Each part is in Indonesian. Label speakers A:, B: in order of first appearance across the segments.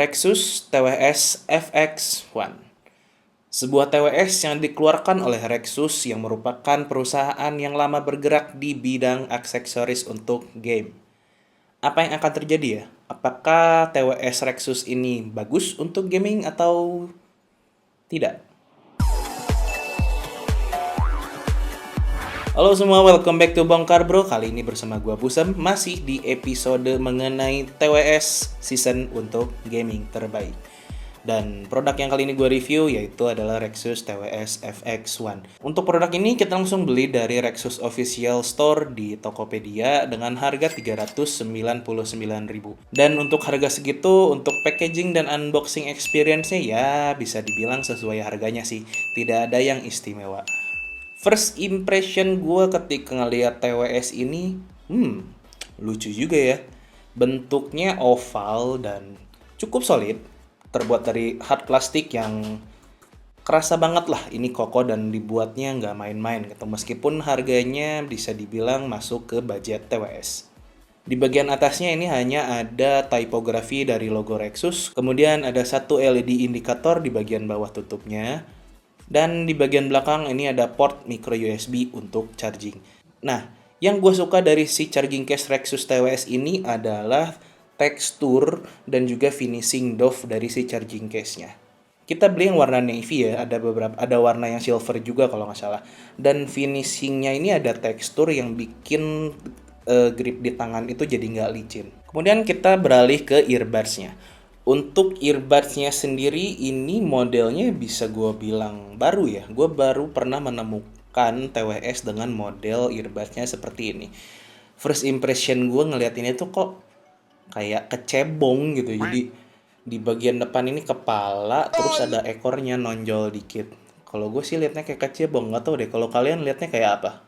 A: Rexus TWS FX1. Sebuah TWS yang dikeluarkan oleh Rexus yang merupakan perusahaan yang lama bergerak di bidang aksesoris untuk game. Apa yang akan terjadi ya? Apakah TWS Rexus ini bagus untuk gaming atau tidak? Halo semua, welcome back to Bongkar Bro. Kali ini bersama gua Pusem, masih di episode mengenai TWS season untuk gaming terbaik. Dan produk yang kali ini gue review yaitu adalah Rexus TWS FX1. Untuk produk ini kita langsung beli dari Rexus Official Store di Tokopedia dengan harga 399.000. Dan untuk harga segitu, untuk packaging dan unboxing experience-nya ya bisa dibilang sesuai harganya sih. Tidak ada yang istimewa. First impression gue ketika ngeliat TWS ini, lucu juga ya. Bentuknya oval dan cukup solid. Terbuat dari hard plastik yang kerasa banget lah ini kokoh dan dibuatnya nggak main-main gitu. Meskipun harganya bisa dibilang masuk ke budget TWS. Di bagian atasnya ini hanya ada typography dari logo Rexus. Kemudian ada satu LED indikator di bagian bawah tutupnya. Dan di bagian belakang ini ada port micro USB untuk charging. Nah, yang gue suka dari si charging case Rexus TWS ini adalah tekstur dan juga finishing doff dari si charging case-nya. Kita beli yang warna navy ya, ada warna yang silver juga kalau nggak salah. Dan finishingnya ini ada tekstur yang bikin grip di tangan itu jadi nggak licin. Kemudian kita beralih ke earbuds-nya. Untuk earbuds-nya sendiri ini modelnya bisa gue bilang baru ya. Gue baru pernah menemukan TWS dengan model earbuds-nya seperti ini. First impression gue ngeliat ini tuh kok kayak kecebong gitu. Jadi di bagian depan ini kepala, terus ada ekornya nonjol dikit. Kalau gue sih liatnya kayak kecebong, nggak tahu deh. Kalau kalian liatnya kayak apa?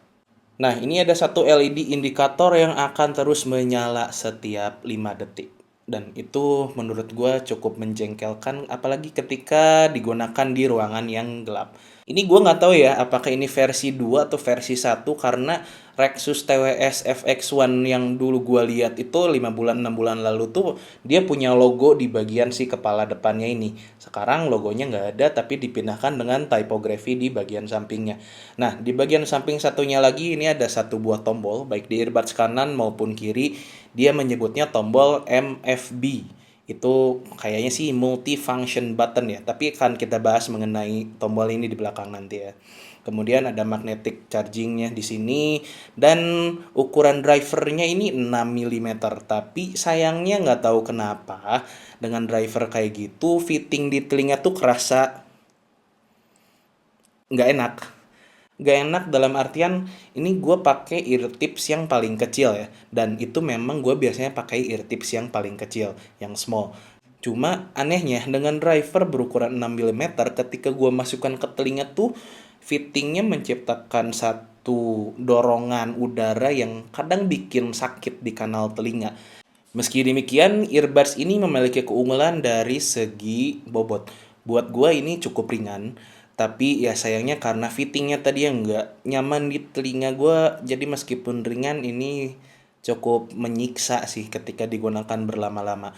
A: Nah, ini ada satu LED indikator yang akan terus menyala setiap 5 detik. Dan itu menurut gue cukup menjengkelkan, apalagi ketika digunakan di ruangan yang gelap. Ini gue nggak tahu ya, apakah ini versi 2 atau versi 1, karena Rexus TWS FX1 yang dulu gue lihat itu 6 bulan lalu tuh dia punya logo di bagian si kepala depannya ini. Sekarang logonya nggak ada, tapi dipindahkan dengan typography di bagian sampingnya. Nah, di bagian samping satunya lagi ini ada satu buah tombol, baik di earbuds kanan maupun kiri. Dia menyebutnya tombol MFB. Itu kayaknya sih multifunction button ya, tapi akan kita bahas mengenai tombol ini di belakang nanti ya. Kemudian ada magnetic chargingnya di sini dan ukuran drivernya ini 6 mm. Tapi sayangnya nggak tahu kenapa dengan driver kayak gitu fitting di telinga tuh kerasa nggak enak. Nggak enak dalam artian ini gue pakai ear tips yang paling kecil ya, dan itu memang gue biasanya pakai ear tips yang paling kecil, yang small. Cuma anehnya dengan driver berukuran 6 mm ketika gue masukkan ke telinga tuh fittingnya menciptakan satu dorongan udara yang kadang bikin sakit di kanal telinga. Meski demikian, earbuds ini memiliki keunggulan dari segi bobot. Buat gue ini cukup ringan, tapi ya sayangnya karena fittingnya tadi yang nggak nyaman di telinga gue, jadi meskipun ringan ini cukup menyiksa sih ketika digunakan berlama-lama.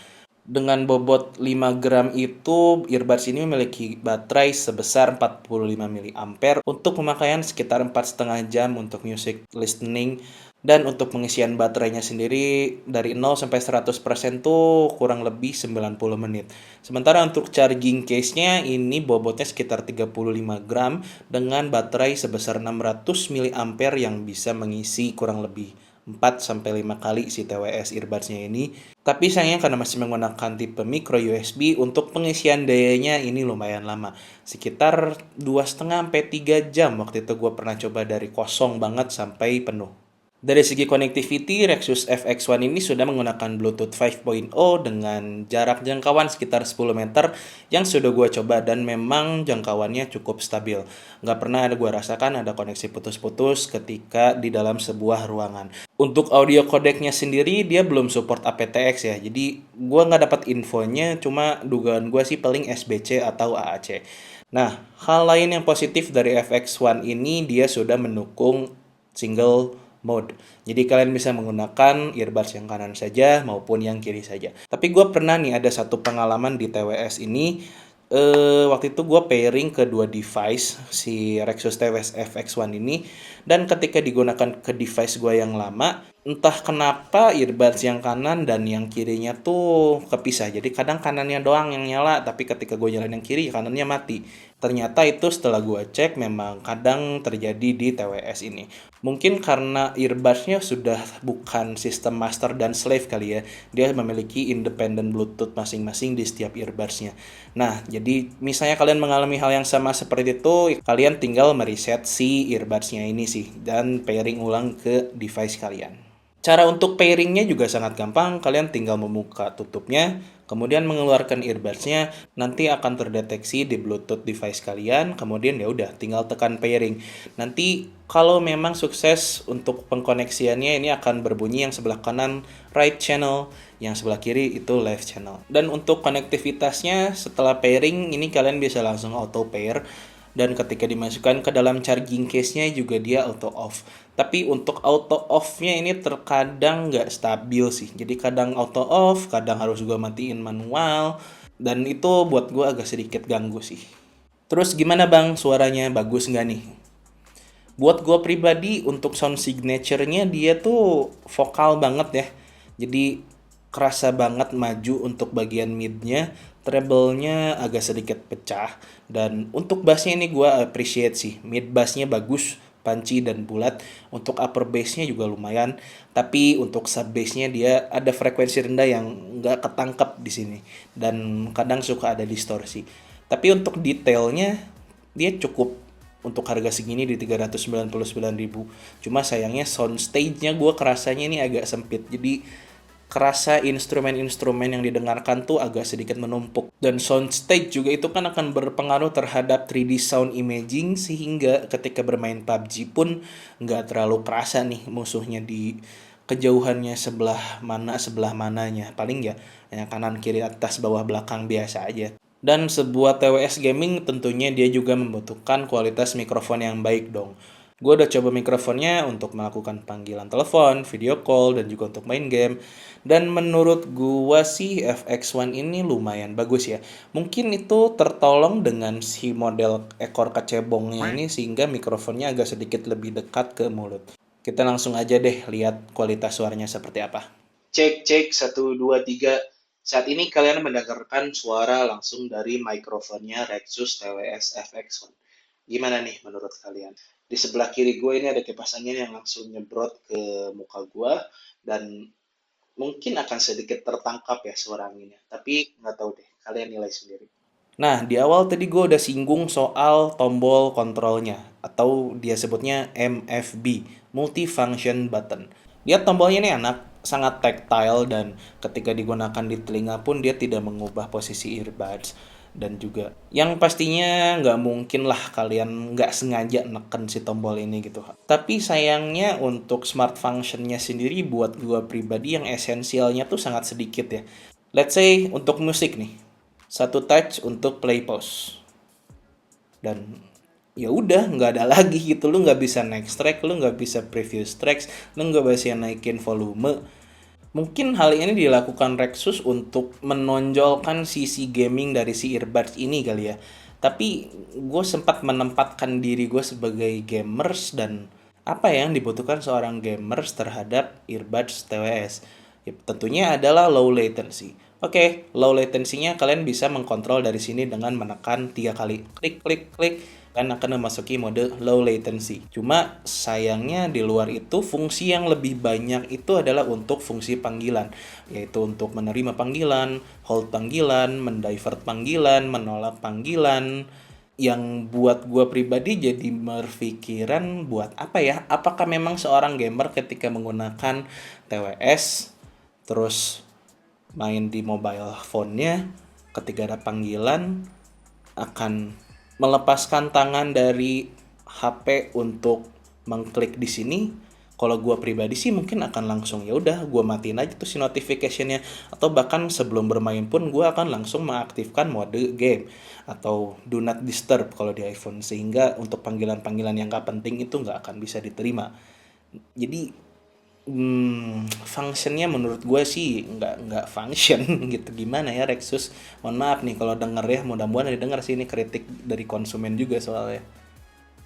A: Dengan bobot 5 gram itu, earbuds ini memiliki baterai sebesar 45 mAh untuk pemakaian sekitar 4,5 jam untuk music listening. Dan untuk pengisian baterainya sendiri dari 0 sampai 100% tuh kurang lebih 90 menit. Sementara untuk charging case-nya ini bobotnya sekitar 35 gram dengan baterai sebesar 600 mAh yang bisa mengisi kurang lebih 4 sampai 5 kali si TWS earbuds-nya ini. Tapi sayangnya karena masih menggunakan tipe micro USB, untuk pengisian dayanya ini lumayan lama. Sekitar 2,5 sampai 3 jam waktu itu gue pernah coba dari kosong banget sampai penuh. Dari segi connectivity, Rexus FX1 ini sudah menggunakan Bluetooth 5.0 dengan jarak jangkauan sekitar 10 meter yang sudah gue coba dan memang jangkauannya cukup stabil. Nggak pernah gue rasakan ada koneksi putus-putus ketika di dalam sebuah ruangan. Untuk audio codecnya sendiri dia belum support aptX ya, jadi gue nggak dapat infonya, cuma dugaan gue sih paling SBC atau AAC. Nah, hal lain yang positif dari FX1 ini dia sudah mendukung single mode. Jadi kalian bisa menggunakan earbuds yang kanan saja maupun yang kiri saja. Tapi gue pernah nih ada satu pengalaman di TWS ini. Waktu itu gue pairing ke dua device si Rexus TWS FX1 ini, dan ketika digunakan ke device gue yang lama, entah kenapa earbuds yang kanan dan yang kirinya tuh kepisah. Jadi kadang kanannya doang yang nyala, tapi ketika gue jalan yang kiri kanannya mati. Ternyata itu setelah gue cek memang kadang terjadi di TWS ini. Mungkin karena earbudsnya sudah bukan sistem master dan slave kali ya. Dia memiliki independent Bluetooth masing-masing di setiap earbudsnya. Nah, jadi misalnya kalian mengalami hal yang sama seperti itu, kalian tinggal mereset si earbudsnya ini sih dan pairing ulang ke device kalian. Cara untuk pairingnya juga sangat gampang. Kalian tinggal membuka tutupnya, kemudian mengeluarkan earbudsnya, nanti akan terdeteksi di Bluetooth device kalian. Kemudian ya udah, tinggal tekan pairing. Nanti kalau memang sukses untuk pengkoneksiannya, ini akan berbunyi yang sebelah kanan right channel, yang sebelah kiri itu left channel. Dan untuk konektivitasnya setelah pairing ini kalian bisa langsung auto pair. Dan ketika dimasukkan ke dalam charging case-nya juga dia auto off. Tapi untuk auto off-nya ini terkadang nggak stabil sih. Jadi kadang auto off, kadang harus gue matiin manual. Dan itu buat gue agak sedikit ganggu sih. Terus gimana bang, suaranya bagus nggak nih? Buat gue pribadi untuk sound signature-nya dia tuh vokal banget ya. Jadi kerasa banget maju untuk bagian mid-nya, treble-nya agak sedikit pecah. Dan untuk bass-nya ini gue appreciate sih. Mid bass-nya bagus, punchy dan bulat. Untuk upper bass-nya juga lumayan. Tapi untuk sub bass-nya dia ada frekuensi rendah yang nggak ketangkep di sini. Dan kadang suka ada distorsi. Tapi untuk detailnya dia cukup untuk harga segini di 399.000. Cuma sayangnya sound stage-nya gue kerasanya ini agak sempit. Jadi kerasa instrumen-instrumen yang didengarkan tuh agak sedikit menumpuk. Dan sound stage juga itu kan akan berpengaruh terhadap 3D sound imaging, sehingga ketika bermain PUBG pun nggak terlalu kerasa nih musuhnya di kejauhannya sebelah mananya. Paling ya hanya kanan, kiri, atas, bawah, belakang biasa aja. Dan sebuah TWS gaming tentunya dia juga membutuhkan kualitas mikrofon yang baik dong. Gue udah coba mikrofonnya untuk melakukan panggilan telepon, video call, dan juga untuk main game. Dan menurut gue sih FX1 ini lumayan bagus ya. Mungkin itu tertolong dengan si model ekor kecebongnya ini sehingga mikrofonnya agak sedikit lebih dekat ke mulut. Kita langsung aja deh lihat kualitas suaranya seperti apa. Cek, cek, 1, 2, 3. Saat ini kalian mendengarkan suara langsung dari mikrofonnya Rexus TWS FX1. Gimana nih menurut kalian? Di sebelah kiri gue ini ada kipas angin yang langsung nyebrot ke muka gue, dan mungkin akan sedikit tertangkap ya suara anginnya. Tapi nggak tahu deh, kalian nilai sendiri. Nah, di awal tadi gue udah singgung soal tombol kontrolnya, atau dia sebutnya MFB, Multifunction Button. Dia tombolnya ini enak, sangat tactile, dan ketika digunakan di telinga pun dia tidak mengubah posisi earbuds. Dan juga yang pastinya nggak mungkin lah kalian nggak sengaja neken si tombol ini gitu. Tapi sayangnya untuk smart functionnya sendiri buat gue pribadi yang esensialnya tuh sangat sedikit ya. Let's say untuk musik nih, satu touch untuk play pause, dan ya udah nggak ada lagi gitu. Lu nggak bisa next track, lu nggak bisa previous tracks, lu nggak bisa naikin volume. Mungkin hal ini dilakukan Rexus untuk menonjolkan sisi gaming dari si earbuds ini kali ya. Tapi gue sempat menempatkan diri gue sebagai gamers, dan apa yang dibutuhkan seorang gamers terhadap earbuds TWS? Ya, tentunya adalah low latency. Oke, low latency-nya kalian bisa mengkontrol dari sini dengan menekan 3 kali. Klik, klik, klik, kan akan memasuki mode low latency. Cuma sayangnya di luar itu fungsi yang lebih banyak itu adalah untuk fungsi panggilan, yaitu untuk menerima panggilan, hold panggilan, mendivert panggilan, menolak panggilan. Yang buat gue pribadi jadi berpikiran buat apa ya? Apakah memang seorang gamer ketika menggunakan TWS terus main di mobile phone-nya, ketika ada panggilan akan melepaskan tangan dari HP untuk mengklik di sini? Kalau gue pribadi sih mungkin akan langsung ya udah gue matiin aja tuh si notification-nya, atau bahkan sebelum bermain pun gue akan langsung mengaktifkan mode game atau do not disturb kalau di iPhone, sehingga untuk panggilan-panggilan yang gak penting itu nggak akan bisa diterima. Jadi functionnya menurut gue sih nggak function gitu. Gimana ya Rexus? Mohon maaf nih kalau denger ya, mudah-mudahan didengar sih, ini kritik dari konsumen juga soalnya.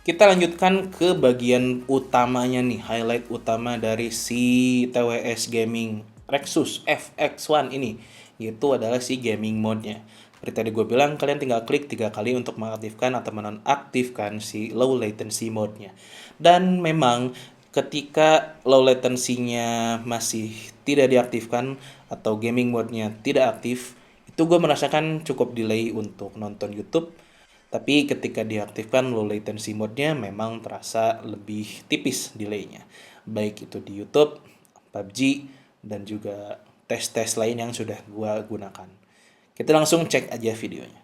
A: Kita lanjutkan ke bagian utamanya nih, highlight utama dari si TWS Gaming Rexus FX1 ini, yaitu adalah si gaming mode-nya. Seperti tadi gue bilang, kalian tinggal klik 3 kali untuk mengaktifkan atau menonaktifkan si low latency mode-nya. Dan memang ketika low latency-nya masih tidak diaktifkan atau gaming mode-nya tidak aktif, itu gue merasakan cukup delay untuk nonton YouTube. Tapi ketika diaktifkan low latency mode-nya memang terasa lebih tipis delay-nya. Baik itu di YouTube, PUBG, dan juga tes-tes lain yang sudah gua gunakan. Kita langsung cek aja videonya.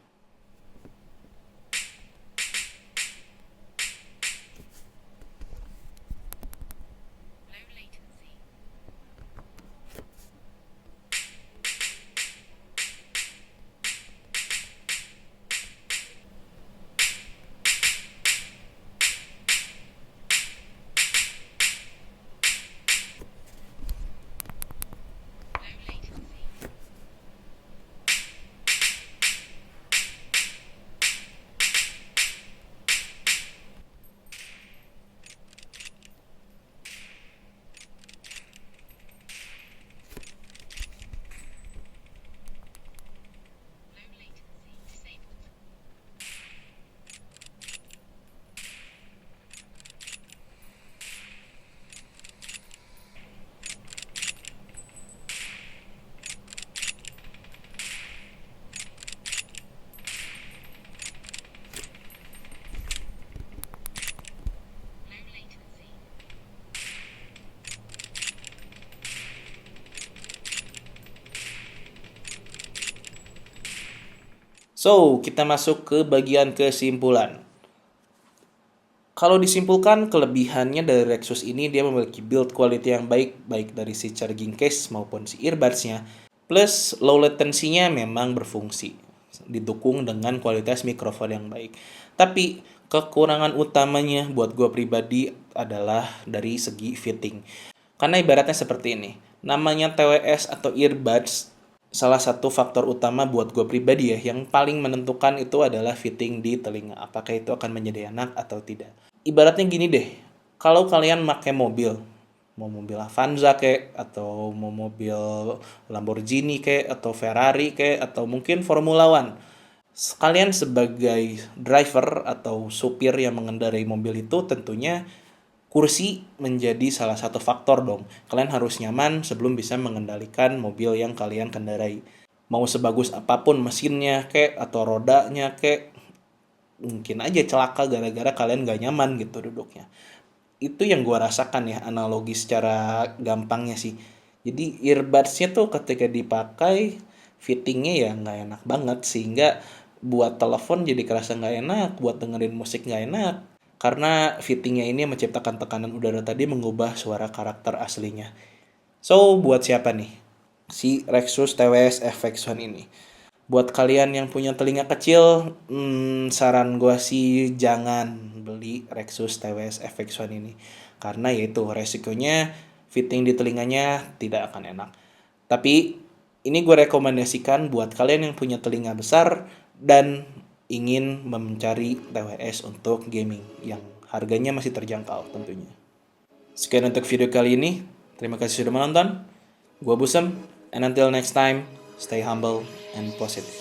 A: So, kita masuk ke bagian kesimpulan. Kalau disimpulkan, kelebihannya dari Rexus ini, dia memiliki build quality yang baik, baik dari si charging case maupun si earbuds-nya. Plus, low latency-nya memang berfungsi, didukung dengan kualitas mikrofon yang baik. Tapi, kekurangan utamanya buat gue pribadi adalah dari segi fitting. Karena ibaratnya seperti ini, namanya TWS atau earbuds, salah satu faktor utama buat gue pribadi ya, yang paling menentukan itu adalah fitting di telinga. Apakah itu akan menjadi enak atau tidak. Ibaratnya gini deh, kalau kalian pakai mobil, mau mobil Avanza kek, atau mau mobil Lamborghini kek, atau Ferrari kek, atau mungkin Formula One. Kalian sebagai driver atau supir yang mengendarai mobil itu tentunya kursi menjadi salah satu faktor dong. Kalian harus nyaman sebelum bisa mengendalikan mobil yang kalian kendarai. Mau sebagus apapun mesinnya kek, atau rodanya kek, mungkin aja celaka gara-gara kalian gak nyaman gitu duduknya. Itu yang gue rasakan ya, analogi secara gampangnya sih. Jadi earbudsnya tuh ketika dipakai, fittingnya ya nggak enak banget, sehingga buat telepon jadi kerasa nggak enak, buat dengerin musik nggak enak, karena fittingnya ini menciptakan tekanan udara tadi mengubah suara karakter aslinya. So, buat siapa nih si Rexus TWS FX1 ini? Buat kalian yang punya telinga kecil, saran gue sih jangan beli Rexus TWS FX1 ini. Karena yaitu resikonya fitting di telinganya tidak akan enak. Tapi ini gue rekomendasikan buat kalian yang punya telinga besar dan ingin mencari TWS untuk gaming yang harganya masih terjangkau tentunya. Sekian untuk video kali ini. Terima kasih sudah menonton. Gua Busem, and until next time, stay humble and positive.